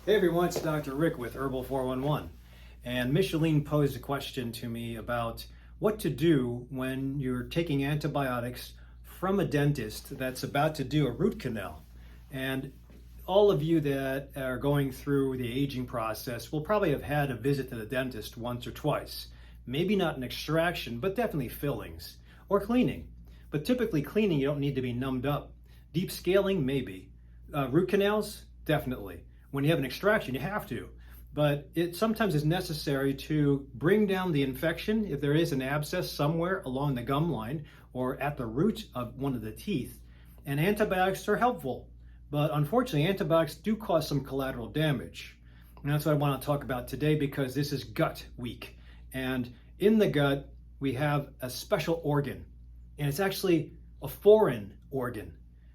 Hey everyone, it's Dr. Rick with Herbal 411. And Micheline posed a question to me about what to do when you're taking antibiotics from a dentist that's about to do a root canal. And all of you that are going through the aging process will probably have had a visit to the dentist once or twice. Maybe not an extraction, but definitely fillings or cleaning. But typically cleaning, you don't need to be numbed up. Deep scaling, maybe. Root canals, definitely. When you have an extraction, you have to. But it sometimes is necessary to bring down the infection if there is an abscess somewhere along the gum line or at the root of one of the teeth. And antibiotics are helpful. But unfortunately, antibiotics do cause some collateral damage. And that's what I want to talk about today because this is gut week. And in the gut, we have a special organ. And it's actually a foreign organ.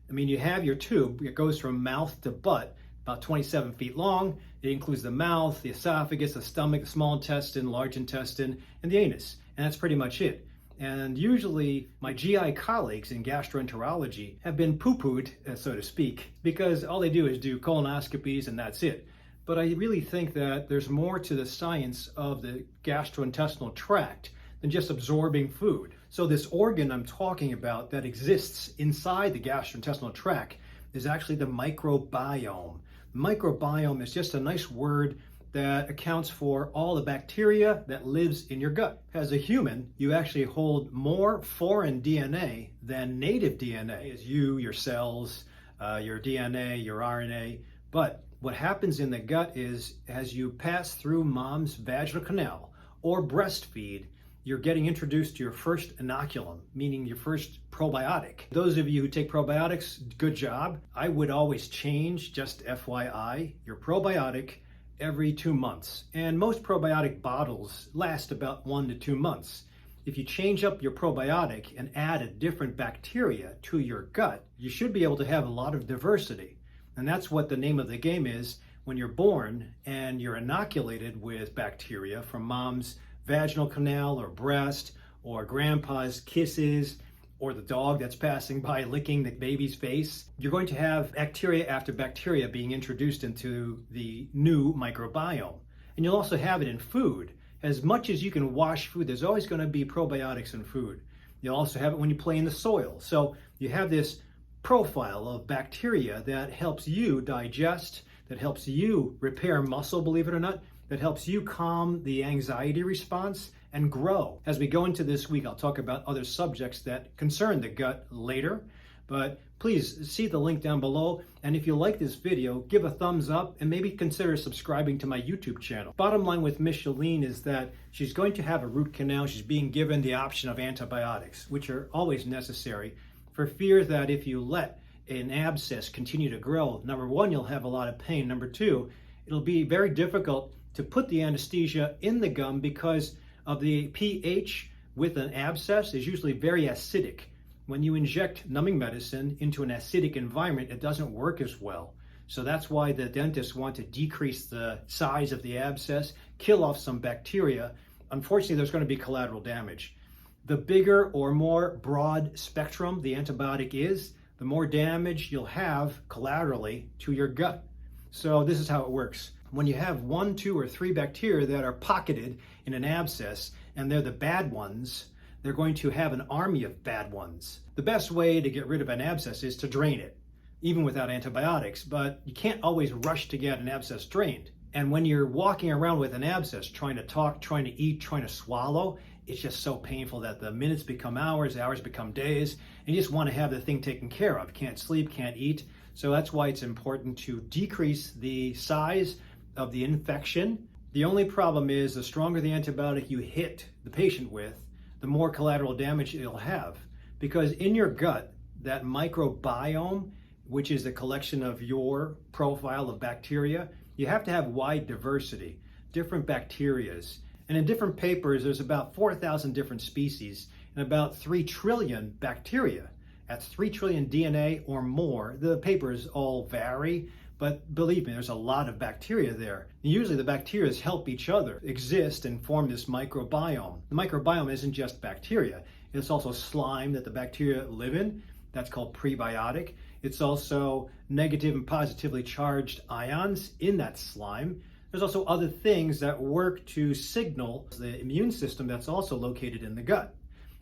I mean, you have your tube, it goes from mouth to butt, about 27 feet long. It includes the mouth, the esophagus, the stomach, the small intestine, large intestine, and the anus. And that's pretty much it. And usually my GI colleagues in gastroenterology have been poo-pooed, so to speak, because all they do is do colonoscopies and that's it. But I really think that there's more to the science of the gastrointestinal tract than just absorbing food. So this organ I'm talking about that exists inside the gastrointestinal tract is actually the microbiome. Microbiome is just a nice word that accounts for all the bacteria that lives in your gut. As a human, you actually hold more foreign DNA than native DNA. It's you, your cells, your DNA, your RNA. But what happens in the gut is as you pass through mom's vaginal canal or breastfeed, you're getting introduced to your first inoculum, meaning your first probiotic. Those of you who take probiotics, good job. I would always change, just FYI, your probiotic every 2 months. And most probiotic bottles last about 1 to 2 months. If you change up your probiotic and add a different bacteria to your gut, you should be able to have a lot of diversity. And that's what the name of the game is when you're born and you're inoculated with bacteria from mom's vaginal canal or breast or grandpa's kisses or the dog that's passing by licking the baby's face. You're going to have bacteria after bacteria being introduced into the new microbiome. And you'll also have it in food. As much as you can wash food, there's always going to be probiotics in food. You'll also have it when you play in the soil. So you have this profile of bacteria that helps you digest, that helps you repair muscle, believe it or not, that helps you calm the anxiety response and grow. As we go into this week, I'll talk about other subjects that concern the gut later, but please see the link down below. And if you like this video, give a thumbs up and maybe consider subscribing to my YouTube channel. Bottom line with Micheline is that she's going to have a root canal. She's being given the option of antibiotics, which are always necessary for fear that if you let an abscess continue to grow, number one, you'll have a lot of pain. Number two, it'll be very difficult to put the anesthesia in the gum because of the pH with an abscess is usually very acidic. When you inject numbing medicine into an acidic environment, it doesn't work as well. So that's why the dentists want to decrease the size of the abscess, kill off some bacteria. Unfortunately, there's going to be collateral damage. The bigger or more broad spectrum the antibiotic is, the more damage you'll have collaterally to your gut. So this is how it works. When you have 1, 2, or 3 bacteria that are pocketed in an abscess and they're the bad ones, they're going to have an army of bad ones. The best way to get rid of an abscess is to drain it, even without antibiotics, but you can't always rush to get an abscess drained. And when you're walking around with an abscess, trying to talk, trying to eat, trying to swallow, it's just so painful that the minutes become hours, hours become days, and you just want to have the thing taken care of. Can't sleep, can't eat. So that's why it's important to decrease the size of the infection. The only problem is the stronger the antibiotic you hit the patient with, the more collateral damage it'll have. Because in your gut, that microbiome, which is the collection of your profile of bacteria, you have to have wide diversity, different bacterias. And in different papers, there's about 4,000 different species and about 3 trillion bacteria. That's 3 trillion DNA or more. The papers all vary, but believe me, there's a lot of bacteria there. And usually the bacteria help each other exist and form this microbiome. The microbiome isn't just bacteria. It's also slime that the bacteria live in. That's called prebiotic. It's also negative and positively charged ions in that slime. There's also other things that work to signal the immune system that's also located in the gut.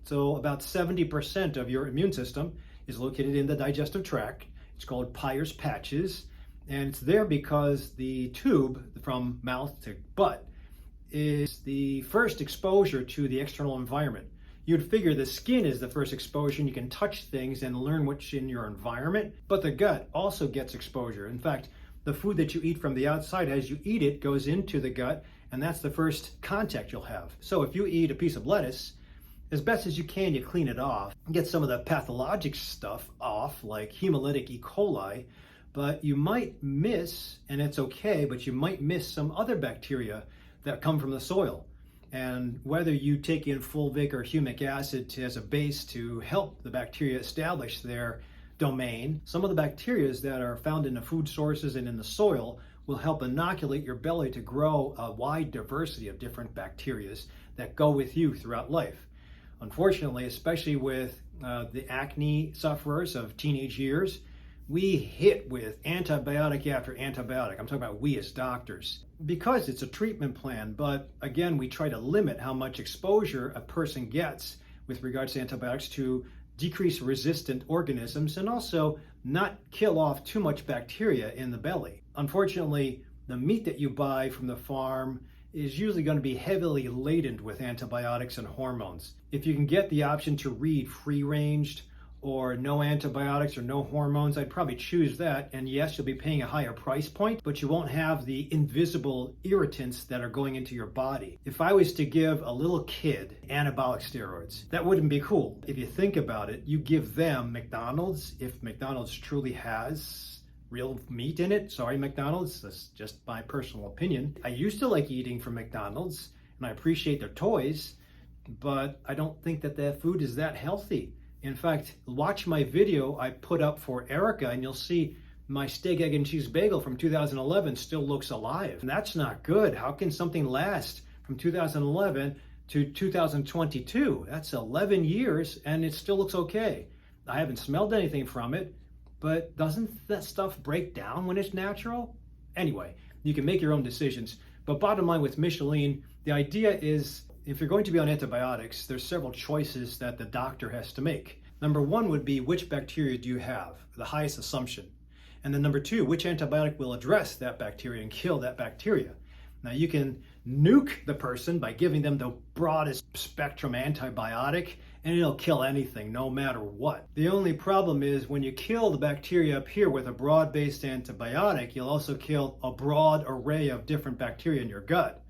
So about 70% of your immune system is located in the digestive tract. It's called Peyer's patches, and it's there because the tube from mouth to butt is the first exposure to the external environment. You'd figure the skin is the first exposure and you can touch things and learn what's in your environment, but the gut also gets exposure. In fact, the food that you eat from the outside, as you eat it, goes into the gut, and that's the first contact you'll have. So if you eat a piece of lettuce, as best as you can, you clean it off, get some of the pathologic stuff off, like hemolytic E. coli, but you might miss, and it's okay, but you might miss some other bacteria that come from the soil. And whether you take in fulvic or humic acid as a base to help the bacteria establish their domain, some of the bacteria that are found in the food sources and in the soil will help inoculate your belly to grow a wide diversity of different bacteria that go with you throughout life. Unfortunately, especially with the acne sufferers of teenage years, we hit with antibiotic after antibiotic. I'm talking about we as doctors. Because it's a treatment plan, but again, we try to limit how much exposure a person gets with regards to antibiotics to decrease resistant organisms and also not kill off too much bacteria in the belly. Unfortunately, the meat that you buy from the farm is usually going to be heavily laden with antibiotics and hormones. If you can get the option to read free-ranged or no antibiotics or no hormones, I'd probably choose that. And yes, you'll be paying a higher price point, but you won't have the invisible irritants that are going into your body. If I was to give a little kid anabolic steroids, that wouldn't be cool. If you think about it, you give them McDonald's, if McDonald's truly has real meat in it. Sorry, McDonald's, that's just my personal opinion. I used to like eating from McDonald's and I appreciate their toys, but I don't think that their food is that healthy. In fact, watch my video I put up for Erica and you'll see my steak, egg, and cheese bagel from 2011 still looks alive. And that's not good. How can something last from 2011 to 2022? That's 11 years and it still looks okay. I haven't smelled anything from it, but doesn't that stuff break down when it's natural? Anyway, you can make your own decisions. But bottom line with Michelin, the idea is if you're going to be on antibiotics, there's several choices that the doctor has to make. Number one would be which bacteria do you have, the highest assumption. And then number two, which antibiotic will address that bacteria and kill that bacteria. Now you can nuke the person by giving them the broadest spectrum antibiotic and it'll kill anything, no matter what. The only problem is when you kill the bacteria up here with a broad-based antibiotic, you'll also kill a broad array of different bacteria in your gut.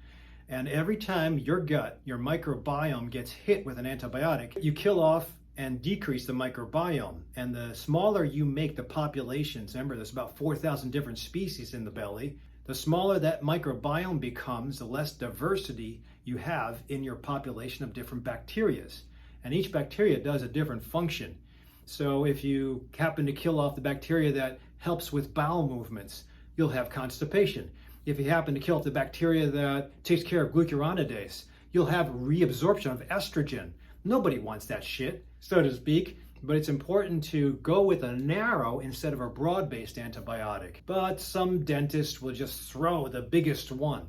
And every time your gut, your microbiome gets hit with an antibiotic, you kill off and decrease the microbiome. And the smaller you make the populations, remember there's about 4,000 different species in the belly, the smaller that microbiome becomes, the less diversity you have in your population of different bacteria. And each bacteria does a different function. So if you happen to kill off the bacteria that helps with bowel movements, you'll have constipation. If you happen to kill off the bacteria that takes care of glucuronidase, you'll have reabsorption of estrogen. Nobody wants that shit, so to speak, but it's important to go with a narrow instead of a broad-based antibiotic. But some dentists will just throw the biggest one.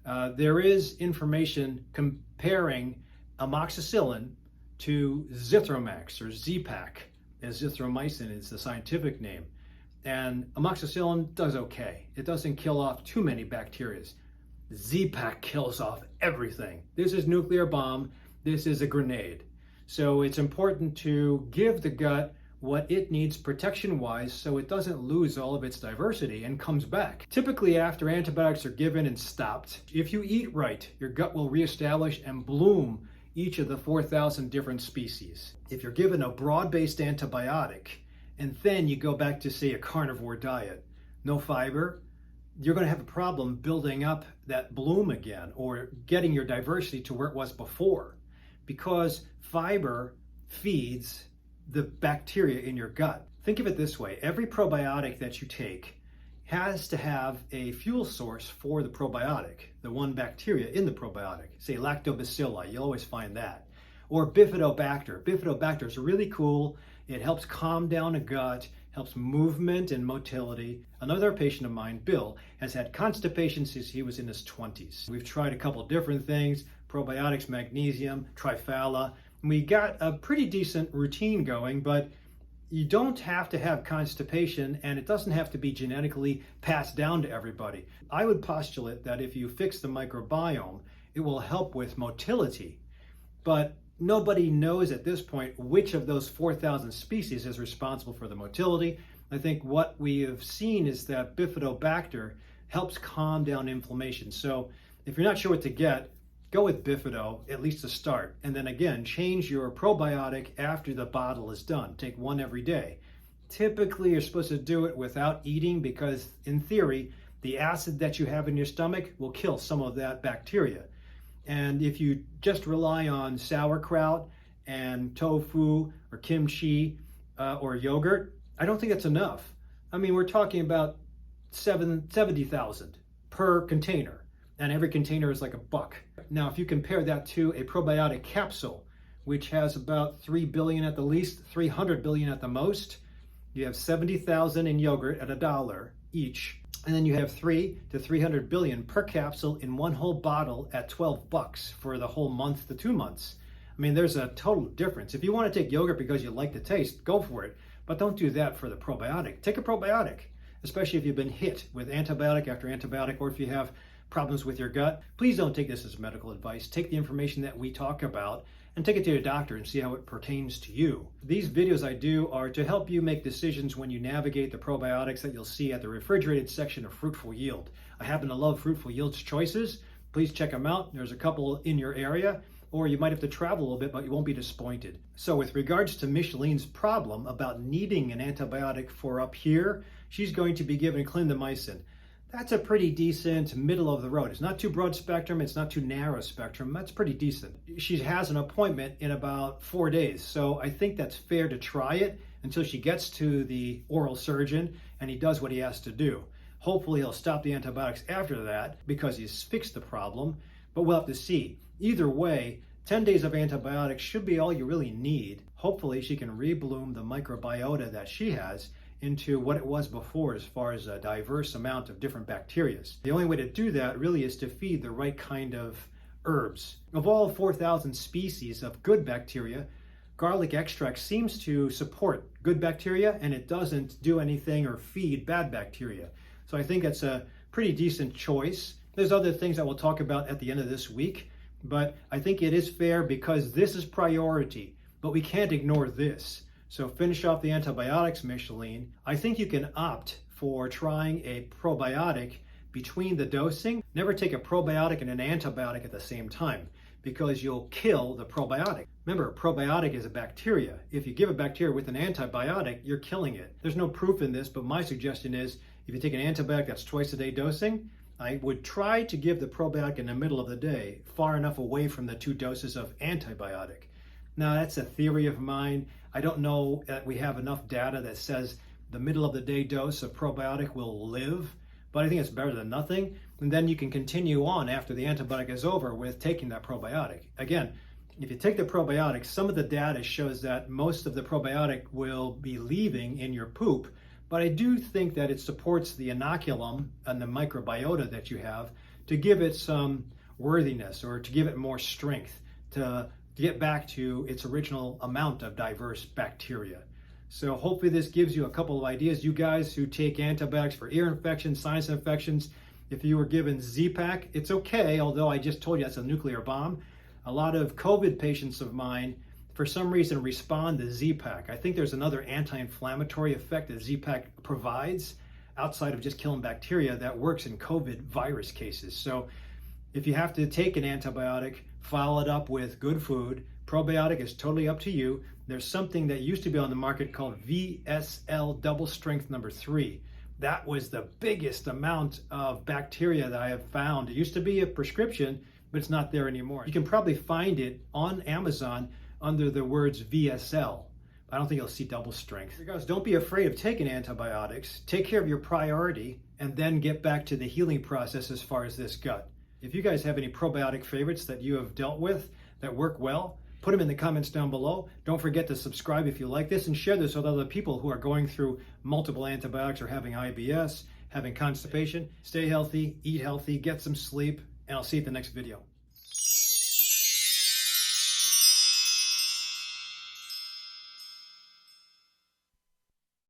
There is information comparing amoxicillin to Zithromax or Z-Pak, as zithromycin is the scientific name. And amoxicillin does okay. It doesn't kill off too many bacteria. Z-Pak kills off everything. This is nuclear bomb. This is a grenade. So it's important to give the gut what it needs protection-wise so it doesn't lose all of its diversity and comes back. Typically after antibiotics are given and stopped, if you eat right, your gut will reestablish and bloom each of the 4,000 different species. If you're given a broad-based antibiotic, and then you go back to, say, a carnivore diet, no fiber, you're going to have a problem building up that bloom again or getting your diversity to where it was before, because fiber feeds the bacteria in your gut. Think of it this way. Every probiotic that you take has to have a fuel source for the probiotic, the one bacteria in the probiotic. Say lactobacilli, you'll always find that. Or bifidobacter. Bifidobacter is really cool. It helps calm down a gut, helps movement and motility. Another patient of mine, Bill, has had constipation since he was in his 20s. We've tried a couple different things, probiotics, magnesium, triphala. We got a pretty decent routine going, but you don't have to have constipation, and it doesn't have to be genetically passed down to everybody. I would postulate that if you fix the microbiome, it will help with motility. But nobody knows at this point which of those 4,000 species is responsible for the motility. I think what we have seen is that Bifidobacter helps calm down inflammation. So if you're not sure what to get, go with Bifido, at least to start. And then again, change your probiotic after the bottle is done. Take one every day. Typically, you're supposed to do it without eating because, in theory, the acid that you have in your stomach will kill some of that bacteria. And if you just rely on sauerkraut and tofu or kimchi or yogurt, I don't think that's enough. I mean, we're talking about 70,000 per container, and every container is like $1. Now, if you compare that to a probiotic capsule, which has about 3 billion at the least, 300 billion at the most, you have 70,000 in yogurt at $1 each. And then you have 3 to 300 billion per capsule in one whole bottle at $12 for the whole month to 2 months. I mean, there's a total difference. If you want to take yogurt because you like the taste, go for it. But don't do that for the probiotic. Take a probiotic, especially if you've been hit with antibiotic after antibiotic, or if you have problems with your gut. Please don't take this as medical advice. Take the information that we talk about and take it to your doctor and see how it pertains to you. These videos I do are to help you make decisions when you navigate the probiotics that you'll see at the refrigerated section of Fruitful Yield. I happen to love Fruitful Yield's choices. Please check them out. There's a couple in your area, or you might have to travel a little bit, but you won't be disappointed. So with regards to Micheline's problem about needing an antibiotic for up here, she's going to be given clindamycin. That's a pretty decent middle of the road. It's not too broad spectrum, it's not too narrow spectrum. That's pretty decent. She has an appointment in about 4 days, so I think that's fair to try it until she gets to the oral surgeon and he does what he has to do. Hopefully he'll stop the antibiotics after that because he's fixed the problem, but we'll have to see. Either way, 10 days of antibiotics should be all you really need. Hopefully she can rebloom the microbiota that she has into what it was before as far as a diverse amount of different bacteria. The only way to do that really is to feed the right kind of herbs. Of all 4,000 species of good bacteria, garlic extract seems to support good bacteria and it doesn't do anything or feed bad bacteria. So I think that's a pretty decent choice. There's other things that we'll talk about at the end of this week, but I think it is fair because this is priority, but we can't ignore this. So finish off the antibiotics, Micheline. I think you can opt for trying a probiotic between the dosing. Never take a probiotic and an antibiotic at the same time because you'll kill the probiotic. Remember, a probiotic is a bacteria. If you give a bacteria with an antibiotic, you're killing it. There's no proof in this, but my suggestion is if you take an antibiotic that's twice a day dosing, I would try to give the probiotic in the middle of the day, far enough away from the 2 doses of antibiotic. Now, that's a theory of mine. I don't know that we have enough data that says the middle of the day dose of probiotic will live, but I think it's better than nothing. And then you can continue on after the antibiotic is over with taking that probiotic. Again, if you take the probiotic, some of the data shows that most of the probiotic will be leaving in your poop, but I do think that it supports the inoculum and the microbiota that you have to give it some worthiness or to give it more strength to get back to its original amount of diverse bacteria. So hopefully this gives you a couple of ideas. You guys who take antibiotics for ear infections, sinus infections, if you were given Z-Pak, it's okay, although I just told you that's a nuclear bomb. A lot of COVID patients of mine, for some reason, respond to Z-Pak. I think there's another anti-inflammatory effect that Z-Pak provides outside of just killing bacteria that works in COVID virus cases. So if you have to take an antibiotic, follow it up with good food. Probiotic is totally up to you. There's something that used to be on the market called VSL double strength number 3. That was the biggest amount of bacteria that I have found. It used to be a prescription, but it's not there anymore. You can probably find it on Amazon under the words VSL. I don't think you'll see double strength. Guys, don't be afraid of taking antibiotics. Take care of your priority and then get back to the healing process as far as this gut. If you guys have any probiotic favorites that you have dealt with that work well, Put them in the comments down below. Don't forget to subscribe if you like this, and share this with other people who are going through multiple antibiotics or having IBS, having constipation. Stay healthy, eat healthy, get some sleep, and I'll see you at the next video.